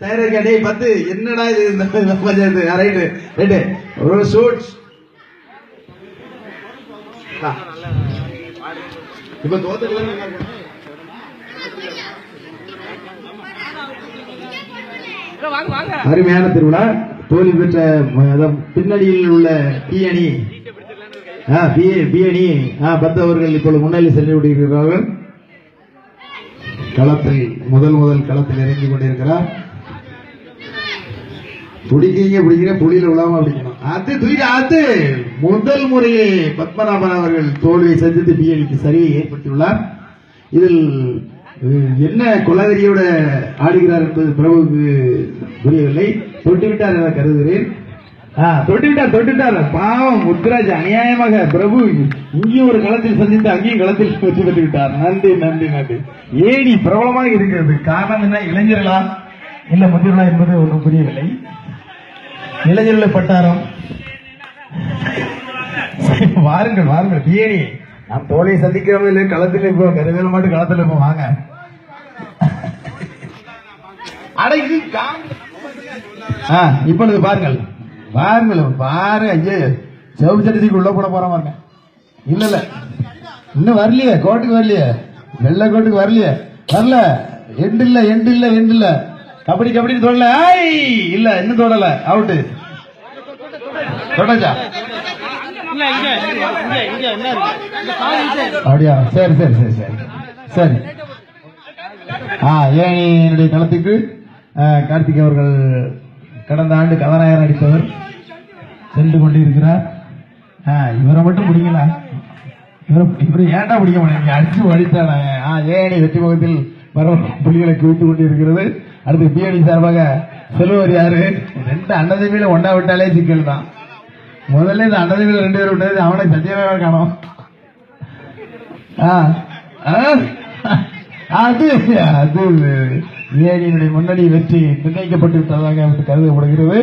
தயாரிக்க டே 10 என்னடா இது இந்த பஞ்சாயத்து ரைட்டு ரைட்டு ஒரு ஷூட் இப்ப அருமையான திருவிழா தோல்வி பெற்ற பின்னணியில் உள்ள பி அணி பி அணி 10 அவர்கள் இப்பொழுது முன்னிலை சென்று விடுகிறார்கள். களத்தில் முதல் களத்தில் இறங்கி கொண்டிருக்கிறார். பிடிக்கிற புலியில விழாம பிடிக்கணும். அது முதல் முறையே பத்மநாபன் அவர்கள் தோல்வியை சந்தித்து பி அணிக்கு சரியை ஏற்படுத்தியுள்ளார். இதில் என்ன கொலவெறியோட ஆடுகிறார் என்பது பிரபுவுக்கு புரியவில்லை. தொட்டுவிட்டார் என கருதுகிறேன். தொட்டுவிட்டார் பாவம் முத்துராஜ் அநியாயமாக பிரபு இங்கேயும் ஒரு களத்தில் சந்தித்து அங்கேயும் களத்தில் வெற்றி பெற்று விட்டார். நன்றி. ஏடி பிரபலமாக இருக்கிறது. காரணம் என்ன? இளைஞர்களா இல்ல முதிர்களா என்பது ஒன்றும் புரியவில்லை. இளைஞர்கள் பட்டாரம் வாருங்கள் பிஏடி நாம் தோலை சந்திக்கிறோம் இல்லை களத்தில் இப்போ கருவேல மாட்டு களத்தில் இப்போ வாங்க அடைக்கு இப்பொழுது பாருங்கள் ஐயே செவப்பு சட்டத்துக்கு உள்ள போட போறோம் பாருங்க. இல்ல இன்னும் வரலையே கோட்டுக்கு வரலையே வெள்ளை கோட்டுக்கு வரல எண்டு இல்ல கபடி தொடல இல்ல இன்னும் தொடல அவுட்டு தொடச்சா அப்படியா சரி ஏனியுடைய களத்துக்கு கார்த்திக் அவர்கள் கடந்த ஆண்டு கதாநாயகன் அடித்தவர் சென்று கொண்டிருக்கிறார். இவரை மட்டும் பிடிக்கல இவரை ஏன்டா பிடிக்க முடியும் அடிச்சு அடித்தான ஏனி வெற்றி முகத்தில் புலிகளை குவித்துக் கொண்டிருக்கிறது. அடுத்து பிஏடி சார்பாக செல்வர் யாரு 2 அண்ணதம்பியில ஒண்டா விட்டாலே சிக்கல் தான். முதல்ல இந்த அண்ணதம்பியில 2 பேர் விட்டது அவனை சத்தியமாக காணும். அது பிஏடியினுடைய முன்னணி வெற்றி நிர்ணயிக்கப்பட்டு விட்டதாக கருதப்படுகிறது.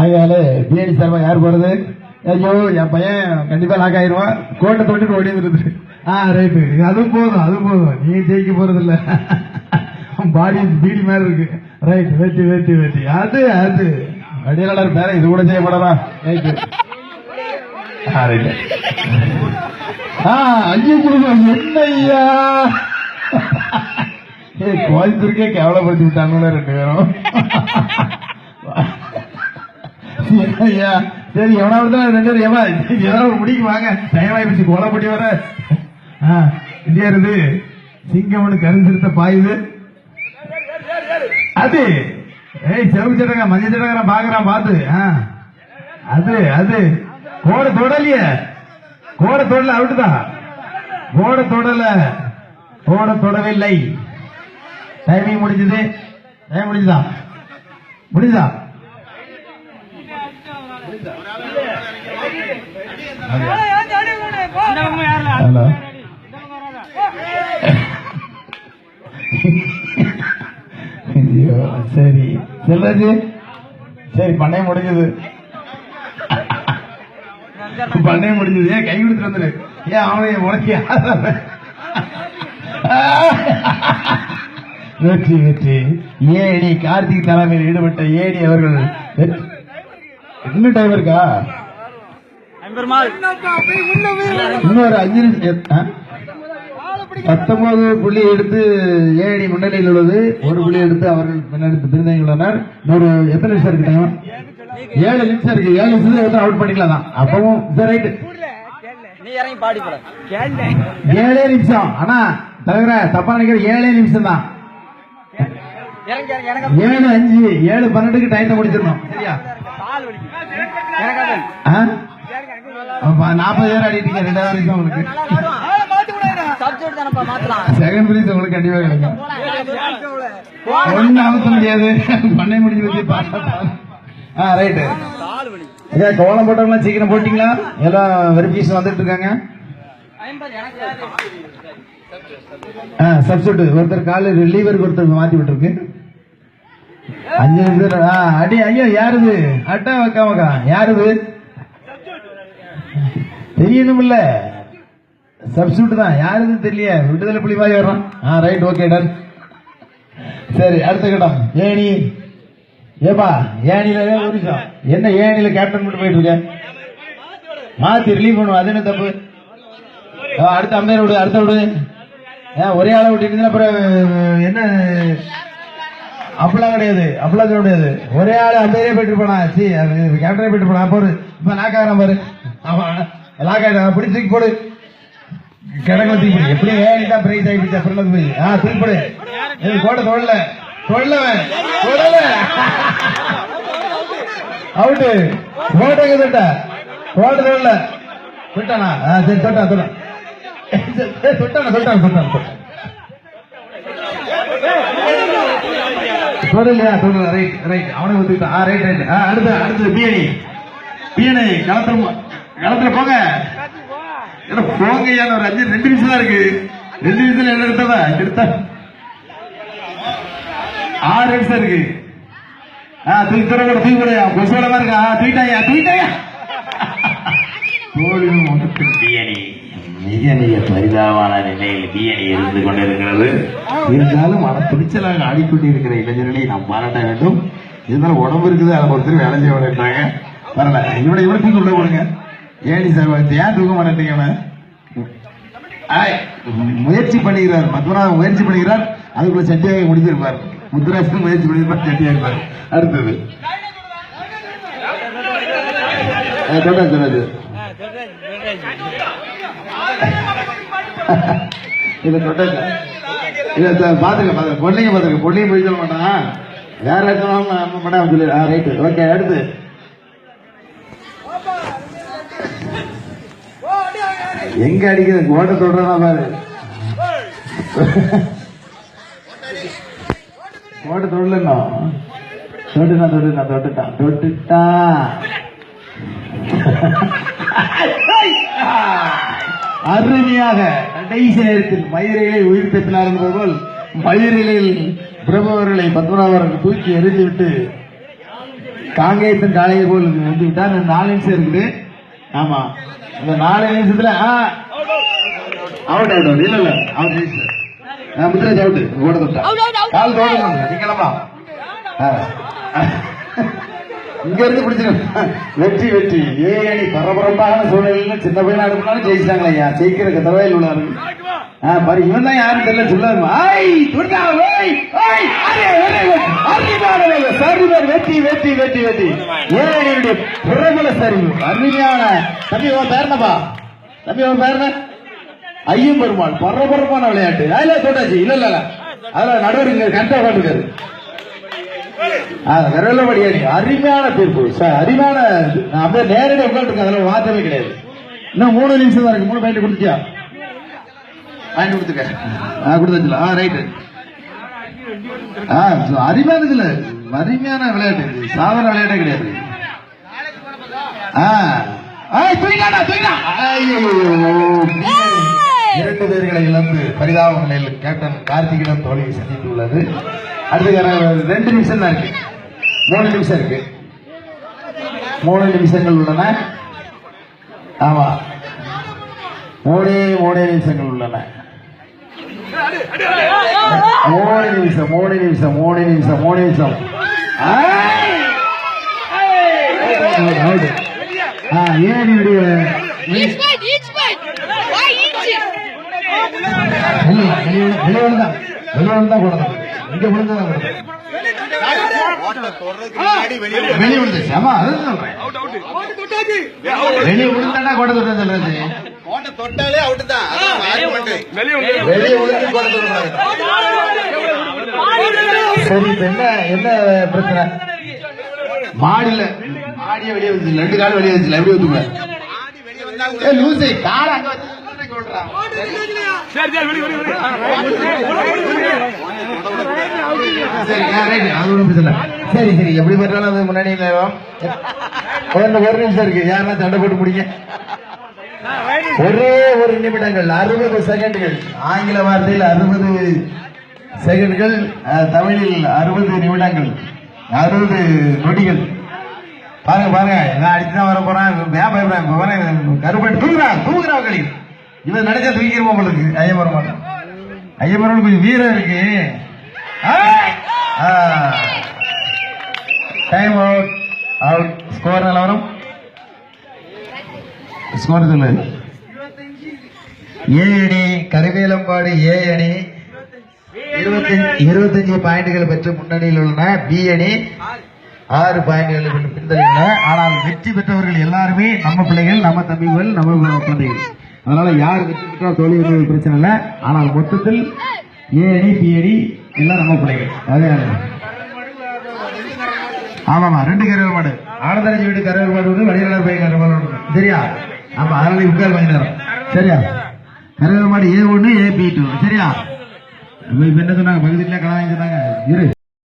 ஆகையால பிஏடி சார்பாக யார் போறது? ஐயோ என் பையன் கண்டிப்பா லாக் ஆயிடுவான். கோட்டை தொட்டு ஓடி வந்துருது. ரைட்டு அது போதும் நீ ஜெயிக்க போறது இல்ல. பாடி பீடி மாதிரி இருக்கு. ரைட் வெட்டி அது அடியாளர் பேர இது கூட செய்யப்படலாம். ரைட்டு என்னையா கோயம்புத்தூருக்கே கேவலப்படுத்தி விட்டாங்க 2 பேரும். ஐயா சரி எவனாவது 2 பேரும் ஏதாவது முடிக்கு வாங்க டைம் ஆயிடுச்சு. கோலப்பட்டி வர இல்லையா இருந்து சிங்கம்னு கருந்திருத்த பாயுது. அது செவப்பு சட்டங்க மஞ்சள் சட்டங்க பாக்குறான் பார்த்து அது கோடை தொடல அவுட்டுதான். கோடை தொடவில்லை. டைமிங் முடிஞ்சுதா ஹலோ சரி செல்வராஜ் சரி பண்ணையம் முடிஞ்சது ஏன் கை கொடுத்துட்டு வந்துரு. ஏன் அவனை உனக்கு வெற்றி ஏடி கார்த்திக் தலைமையில் ஈடுபட்ட ஏடி அவர்கள் இன்னும் டைம் இருக்கா? இன்னொரு 5 நிமிஷம் 19 புள்ளி எடுத்து ஏடி முன்னிலையில் உள்ளது. 1 புள்ளி எடுத்து அவர்கள் பின்னணி உள்ளனர். இன்னொரு எத்தனை நிமிஷம் இருக்கு? 7 நிமிஷம் இருக்கு. 7 நிமிஷத்துல அவுட் பண்ணிக்கலாம் தான். அப்பவும் ரைட் 7 நிமிஷம். ஆனா தவிர தப்பா நினைக்கிற 7 நிமிஷம் தான். 7:05 7:12 டைம் முடிச்சிடணும். சரியா? 40 பேர் ஆடிட்டீங்க. 2 வரைக்கும் உங்களுக்கு செகண்ட் பிரைஸ் உங்களுக்கு கண்டிப்பா கிடைக்கும். ஒன்னும் அவசரம் முடியாது. பண்ணை முடிஞ்சு வச்சு ரைட்டு. கோலம் போட்டவங்களா சீக்கிரம் போட்டீங்களா? எல்லாம் வெரிஃபிகேஷன் வந்துட்டு இருக்காங்க. சப்ஸ்டிட்யூட் ஒருத்தர் கால ரிலீவருக்கு ஒருத்தர் மாத்தி விட்டுருக்கு. 5 நிமிஷம் அடி. ஐயோ யாருது? அட்டா வைக்காமக்கா யாருது தெரியணும்ல. சப்ஸ்டிட்யூட் தான். யாருன்னு தெரியல. விடுதலை புலி மாதிரி வர்றான். Right okay done. சரி அடுத்த கட்டம் ஏனி ஏப்பா ஏனில ஒரு நிமிஷம், என்ன ஏனில கேப்டன் மட்டும் போயிட்டு இருக்க? மாத்தி ரிலீவ் பண்ணுவோம், அது என்ன தப்பு? அடுத்த அம்பையர் விடு, அடுத்த விடு. ஒரே ஆளை விட்டு அப்புறம் என்ன? அப்படிலாம் கிடையாது, அப்படிலாம் சொல்ல முடியாது. ஒரே ஆளு அம்பையரே போயிட்டு போனா, சி கேப்டனே போயிட்டு போனா. போரு இப்ப லாக்காகிறான் பாரு, ஆமா லாக்காயிட்டா, பிடிச்சி தூக்கி போடு, கிடக்கு தூக்கி போடு. எப்படி ஏன் பிரைஸ் ஆகிடுச்சு அப்புறம் போய் தூக்கி போடு. கோட்டை தொடல தொடலவன் தொடல அவுட்டு. கோட்டைக்கு தொட்ட கோட்டை தொடல தொட்டானா? சரி தொட்டான் தொட்டான் தொட்டான தொட்டான் தொட்டான் தொடலையா? தொடல. ரைட் ரைட், அவனை ஒத்துக்கிட்டான். Right right. அடுத்து பிஎனி பிஎனி களத்துல போங்க போங்க. ஒரு 2 நிமிஷம் தான் இருக்கு. 2 நிமிஷத்துல என்ன எடுத்ததா எடுத்தா 6 நிமிஷம் இருக்கு. தூக்கி தூர கூட தூக்கி கூட கொசுவலமா இருக்கா? தூக்கிட்டாயா தூக்கிட்டாயா? பிஎனி மிக மிக பரிதாபமான நிலையில் பிஎனி இருந்து கொண்டிருக்கிறது. இருந்தாலும் மன துணிச்சலாக ஆடிக்கொண்டிருக்கிற இளைஞர்களை நாம் பாராட்ட வேண்டும். இருந்தாலும் உடம்பு இருக்குது, அதை ஒருத்தர் வேலை செய்ய மாட்டேன்றாங்க. வரல இவனை தூக்கி உள்ள போடுங்க. ஏனி சார் ஏன் தூக்க மாட்டேங்க? முயற்சி பண்ணுகிறார், பத்மநாபன் முயற்சி பண்ணுகிறார். அதுக்குள்ள சட்டியாக முடிஞ்சிருப்பார். முத்துராஜன் முயற்சி பண்ணியிருப்பார், சட்டியாக இருப்பார். அடுத்தது சொன்னது இதை தொட்டது பாத்துக்க பொண்ணுங்க பாத்துக்க. பொண்ணுங்க போய் சொல்ல மாட்டான், வேற இடத்துல மாட்டா சொல்லு. Right okay. அடுத்து எங்க அடிக்குது? கோட்டை தொடுறா பாரு. கோட்டை தொடலன்னா தொட்டுட்டான். அருமையாக கடைசி நேரத்தில் மயிரிலை உயிர் தப்பினார் போல் மயிரிலையில் பிரபுவர்களை பத்மநாபர்கள் தூக்கி எரிந்து விட்டு காங்கேயத்தின் காளையை போல் வந்து விட்டார். 4 நிமிஷம் இருக்குது. ஆமா, இந்த 4 நிமிஷத்துல அவுட் ஆயிடும். இல்ல அவுட் முத்திராஜ் அவுட். ஓட தொட்டா கால் தோட நீங்களமா இங்க இருந்து பிடிச்சிருக்க. வெற்றி வெற்றி. ஏணி பரபரப்பான சூழ்நிலையில் சின்ன பையனா எடுக்கணும் ஜெயிச்சாங்களே ஐயா. ஜெயிக்கிற தரவையில் உள்ளாரு பாரு. இவன் தான் யாரும் தெரியல சொல்லாரு. வெற்றி வெற்றி வெற்றி வெற்றி. ஏழையுடைய பிரபல சரிவு அருமையான. தம்பி உன் பேர்னப்பா? தம்பி உன் பேர்ன? ஐயம் பெருமாள். பரபரப்பான விளையாட்டு. அதுல தோட்டாச்சு. இல்ல இல்ல அதெல்லாம் நடுவர் இங்க கரெக்டா உட்காந்துருக்காரு. விரலபடியாடி அருமையான தீர்ப்பு. அருமையான நேரடியாக உட்காந்துருக்க. அதெல்லாம் மாற்றமே கிடையாது. இன்னும் 3 நிமிஷம் தான் இருக்கு. 3 பாயிண்ட் கொடுத்துட்டியா? பாயிண்ட் கொடுத்துக்க. கொடுத்தாச்சுல. ரைட்டு. அருமையான இதுல அருமையான விளையாட்டு. சாதாரண விளையாட்டே கிடையாது. 2 பேர்களை இழந்து பரிதாப நிலையில் கேப்டன் கார்த்திகிடம் தோல்வியை சந்தித்துள்ளது. அடுத்து 2 நிமிஷம் தான் இருக்கு. 3 நிமிஷம் இருக்கு. 3 நிமிஷங்கள் உள்ளன. ஆமா, 3 நிமிஷங்கள் உள்ளன. 3 நிமிஷம் 3 நிமிஷம் 3 நிமிஷம் 3 நிமிஷம். ஏனியுடைய வெளிவந்தான் கொடுத்தது. இங்க விழுந்ததான் கொடுத்தது. வெளியே விழுந்துச்சு. ஆமா, அதுதான் சொல்றேன். வெளியே விழுந்தாண்டா கோட்டை தொட்ட சொல்றது. கோட்டை தொட்டாலே அவுட் தான். வெளியே விழுந்து கோட்டை தொடுறாங்க. சரி, இப்ப என்ன பிரச்சனை? மாடியில மாடிய வெளியே வந்து 2 கால் வெளியே வந்துச்சு. எப்படி வந்துருக்க லூசை கால அங்க வச்சு சரி சரி. எப்படி பண்றாலும் அது முன்னாடி 1 நிமிஷம் இருக்கு. யாருன்னா சண்டை போட்டு முடிங்க. ஒரே 1 நிமிடங்கள் 60 செகண்ட்கள். ஆங்கில வார்த்தையில் 60 செகண்ட்கள், தமிழில் 60 நிமிடங்கள், 60 நொடிகள். பாருங்க பாருங்க, நான் அடிச்சுதான் வர போறேன். கருப்பன் தூங்குறான் களி. இவன் நினைச்சா தூக்கிடுவோம் உங்களுக்கு. ஐயமர மாட்டான். ஐயமரம் கொஞ்சம் வீரம் இருக்கு. Time out. அவுட். ஸ்கோர் நிலவரம் ஸ்கோர் சொல்லு. ஏ அணி கருவேலம்பாடு ஏ அணி 25 பாயிண்டுகள் பெற்று முன்னணியில் உள்ளன. பி அணி 6 பாயிண்டுகள் பின்தங்கியுள்ளன. ஆனால் வெற்றி பெற்றவர்கள் எல்லாருமே நம்ம பிள்ளைகள், நம்ம தம்பிகள், நம்ம குழந்தைகள். அதனால யார் வெற்றி பெற்றால் தோல்வி என்பது பிரச்சனை இல்லை. ஆனால் மொத்தத்தில் ஏ அணி பி அணி எல்லாம் நம்ம பிள்ளைகள். அதே ஆமாமா 2 கருவேல் மாடு. ஆனந்தராஜ் வீடு கருவேல் மாடு வந்து வடிவலர் பையன் கருவேல் மாடு. சரியா? ஆமா அதனால உட்கார் கொஞ்ச நேரம். சரியா? கருவேல் மாடு A1 A B2. சரியா? இப்ப என்ன சொன்னாங்க? பகுதியில கடை வாங்கி சொன்னாங்க. இரு